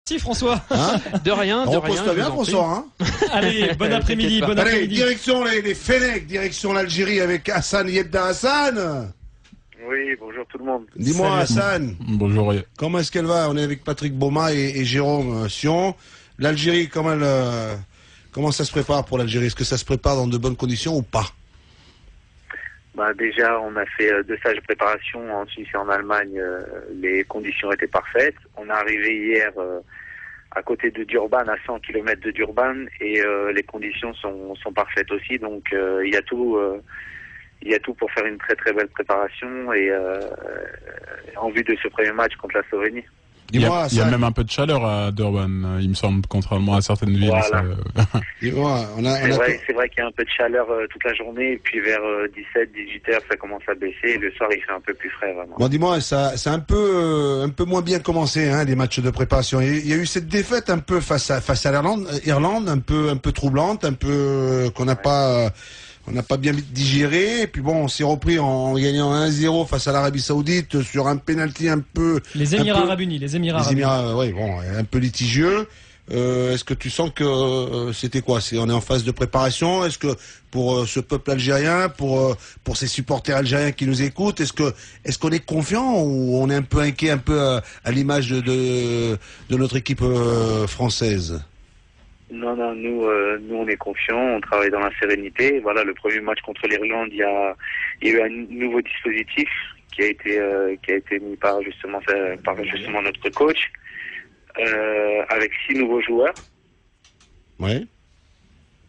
Merci François. Hein De rien, de rien. Repose-toi bien François. Hein. Allez, bon après-midi, bon Allez, après-midi. direction les Fennecs, direction l'Algérie avec Hassan Yebda. Hassan, Oui, bonjour tout le monde. dis-moi Salut. Hassan, Bonjour. comment est-ce qu'elle va? On est avec Patrick Bauma et Jérôme Sion. L'Algérie, comment ça se prépare pour l'Algérie? Est-ce que ça se prépare dans de bonnes conditions ou pas? Déjà, on a fait 2 stages de préparation en Suisse et en Allemagne. Les conditions étaient parfaites. On est arrivé hier à côté de Durban, à 100 km de Durban, et les conditions sont parfaites aussi. Donc, il y a tout pour faire une très très belle préparation et en vue de ce premier match contre la Slovénie. Dis-moi Il y a Hassan, même un peu de chaleur à Durban, il me semble, contrairement à certaines villes. Voilà. ça- dis-moi, C'est vrai qu'il y a un peu de chaleur toute la journée, et puis vers 17-18 heures, ça commence à baisser, et le soir, il fait un peu plus frais, vraiment. Bon, dis-moi, ça a un peu moins bien commencé, hein, les matchs de préparation. Il y a eu cette défaite un peu face à l'Irlande, un peu troublante, un peu qu'on n'a pas bien digéré. Et puis bon, on s'est repris en gagnant 1-0 face à l'Arabie Saoudite sur un penalty un peu. Les Émirats Arabes Unis, les Émirats Arabes Unis. Oui, bon, un peu litigieux. Est-ce que tu sens que c'était quoi? On est en phase de préparation. Est-ce que pour ce peuple algérien, pour ces supporters algériens qui nous écoutent, est-ce qu'on est confiant ou on est un peu inquiet, un peu à l'image de notre équipe française? Non, nous on est confiants, on travaille dans la sérénité. Voilà, le premier match contre l'Irlande, il y a eu un nouveau dispositif qui a été mis par justement notre coach, avec 6 nouveaux joueurs. Oui.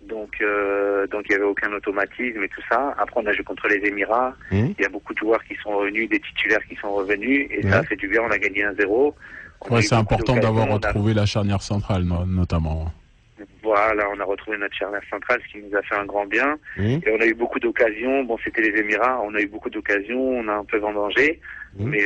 Donc il y avait aucun automatisme et tout ça. Après, on a joué contre les Émirats. Il y a beaucoup de joueurs qui sont revenus, des titulaires qui sont revenus, et ça a fait du bien. On a gagné 1-0. Ouais, c'est important d'avoir retrouvé la charnière centrale, notamment. Voilà, on a retrouvé notre charnière centrale, ce qui nous a fait un grand bien. Et on a eu beaucoup d'occasions. Bon, c'était les Émirats. On a eu beaucoup d'occasions. On a un peu vendangé. Mais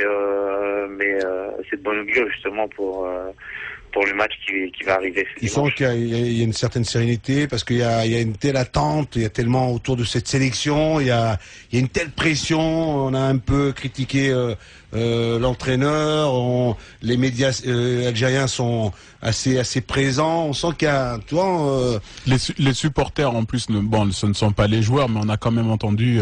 c'est de bonne augure, justement, pour le match qui va arriver. Tu sens qu'il y a une certaine sérénité parce qu'il y a une telle attente, il y a tellement autour de cette sélection, il y a une telle pression. On a un peu critiqué l'entraîneur, les médias algériens sont assez présents. On sent qu'il y a, tu vois, Les supporters, en plus, ce ne sont pas les joueurs, mais on a quand même entendu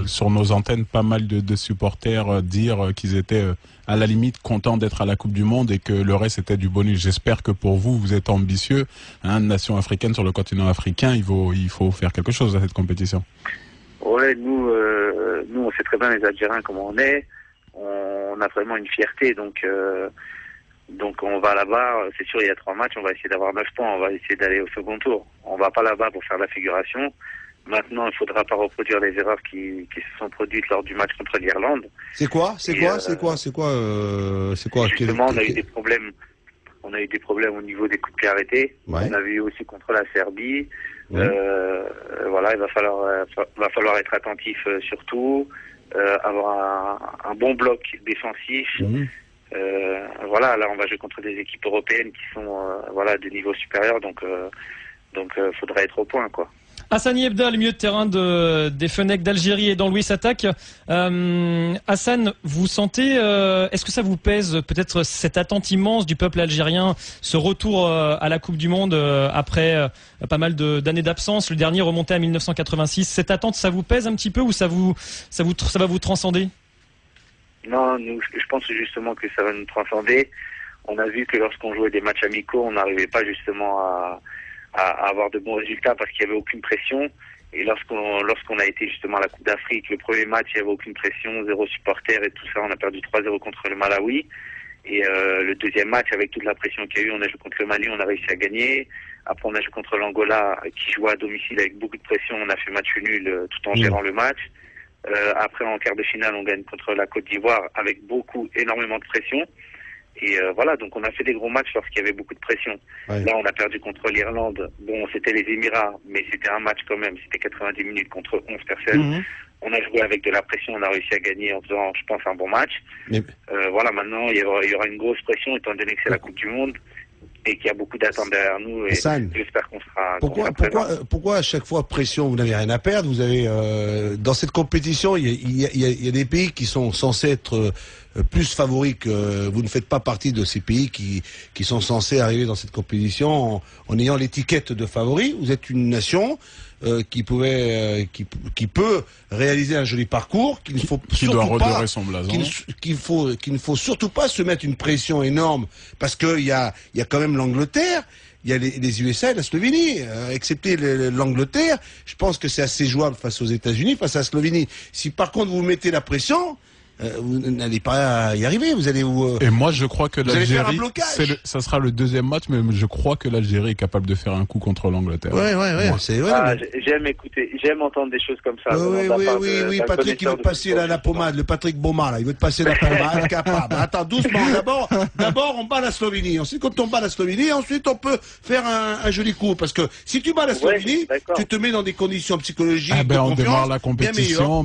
sur nos antennes pas mal de supporters dire qu'ils étaient à la limite contents d'être à la Coupe du Monde et que le reste était du bonus. J'espère que pour vous, vous êtes ambitieux. Nation africaine sur le continent africain, il faut faire quelque chose à cette compétition. Ouais, nous on sait très bien les Algériens comment on est. On a vraiment une fierté, donc on va là-bas. C'est sûr, il y a 3 matchs, on va essayer d'avoir 9 points, on va essayer d'aller au second tour. On va pas là-bas pour faire la figuration. Maintenant, il faudra pas reproduire les erreurs qui se sont produites lors du match contre l'Irlande. c'est quoi Justement, on a eu des problèmes. On a eu des problèmes au niveau des coups de pied arrêtés. Ouais. On a vu aussi contre la Serbie. Ouais. Voilà, il va falloir être attentif surtout, avoir un bon bloc défensif. Voilà, là on va jouer contre des équipes européennes qui sont de niveau supérieur, donc faudra être au point, quoi. Hassan Yebda, le milieu de terrain des Fennecs d'Algérie et dans Louis Attaque. Hassan, vous sentez, est-ce que ça vous pèse peut-être cette attente immense du peuple algérien, ce retour à la Coupe du Monde après pas mal d'années d'absence, le dernier remonté à 1986. Cette attente, ça vous pèse un petit peu ou ça va vous transcender? Non, je pense justement que ça va nous transcender. On a vu que lorsqu'on jouait des matchs amicaux, on n'arrivait pas justement à avoir de bons résultats parce qu'il n'y avait aucune pression. Et lorsqu'on a été justement à la Coupe d'Afrique, le premier match, il n'y avait aucune pression, 0 supporters et tout ça. On a perdu 3-0 contre le Malawi. Et le deuxième match, avec toute la pression qu'il y a eu, on a joué contre le Mali, on a réussi à gagner. Après, on a joué contre l'Angola, qui jouait à domicile avec beaucoup de pression. On a fait match nul tout en gérant le match. Après, en quart de finale, on gagne contre la Côte d'Ivoire avec énormément de pression. Et voilà, donc on a fait des gros matchs lorsqu'il y avait beaucoup de pression. Ouais. Là, on a perdu contre l'Irlande. Bon, c'était les Émirats, mais c'était un match quand même. C'était 90 minutes contre 11 personnes. On a joué avec de la pression, on a réussi à gagner en faisant, je pense, un bon match. Voilà, maintenant, il y aura une grosse pression, étant donné que c'est la Coupe du Monde et qu'il y a beaucoup d'attentes derrière nous. Et j'espère qu'on sera Pourquoi à chaque fois pression? Vous n'avez rien à perdre. Vous avez dans cette compétition, il y a des pays qui sont censés être plus favori que vous ne faites pas partie de ces pays qui sont censés arriver dans cette compétition en ayant l'étiquette de favori. Vous êtes une nation qui peut réaliser un joli parcours, qu'il ne faut Qui doit redorer son blason. qu'il ne faut surtout pas se mettre une pression énorme, parce qu'il y a quand même l'Angleterre, il y a les USA et la Slovénie. Excepté l'Angleterre, je pense que c'est assez jouable face aux États-Unis, face à la Slovénie. Si par contre vous mettez la pression, vous n'allez pas y arriver. Vous allez Et moi, je crois que l'Algérie, ça sera le deuxième match, mais je crois que l'Algérie est capable de faire un coup contre l'Angleterre. Ouais. J'aime entendre des choses comme ça. Oui. Patrick, il veut te passer la pommade, le Patrick Beaumont, là. Il veut te passer la pommade, capable. Attends, doucement. D'abord, on bat la Slovénie. Ensuite, quand on bat la Slovénie, ensuite, on peut faire un joli coup. Parce que si tu bats la Slovénie, tu te mets dans des conditions psychologiques. On démarre la compétition.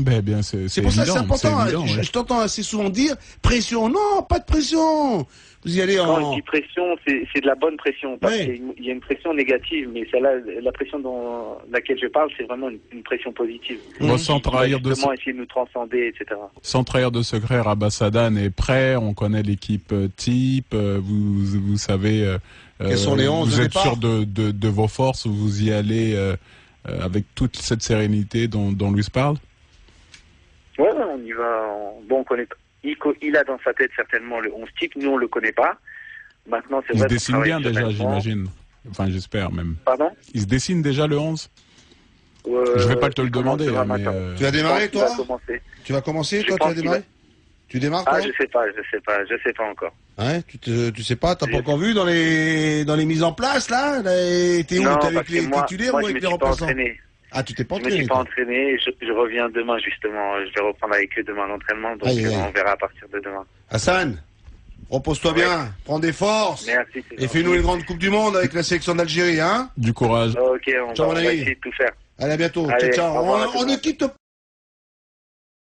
C'est pour ça que c'est important. Je t'entends assez souvent dire pression. Non, pas de pression. Vous y allez Quand je dis pression, c'est de la bonne pression. Parce qu'il y a une pression négative, mais celle-là, la pression dont laquelle je parle, c'est vraiment une pression positive. Sans trahir essayer de nous transcender, etc. Sans trahir de secret, Rabassadan est prêt. On connaît l'équipe type. Vous savez. Quels sont les 11 vous êtes sûr de vos forces. Vous y allez avec toute cette sérénité dont Luis parle. Ouais, on y va. Bon, on connaît. Il a dans sa tête certainement le 11 type. Nous, on le connaît pas. Maintenant, c'est vrai. Il se dessine bien déjà, j'imagine. Enfin, j'espère même. Pardon? Il se dessine déjà le 11. Je vais pas te le demander. Mais Tu vas démarrer, toi? Tu vas commencer, toi? Tu vas démarrer? Tu démarres, toi? Je sais pas encore. Ouais, tu sais pas, t'as pas encore vu dans les mises en place, là? T'es où? T'es avec les titulaires ou avec les remplaçants? Ah, tu t'es pas entraîné? Je me suis pas entraîné. Je reviens demain, justement. Je vais reprendre avec eux demain l'entraînement. Donc, on verra à partir de demain. Hassan, repose-toi bien. Prends des forces. Merci. Et fais-nous une grande Coupe du Monde avec la sélection d'Algérie, hein? Du courage. Ok, on va essayer de tout faire. Allez, à bientôt. Allez, ciao. On ne quitte pas.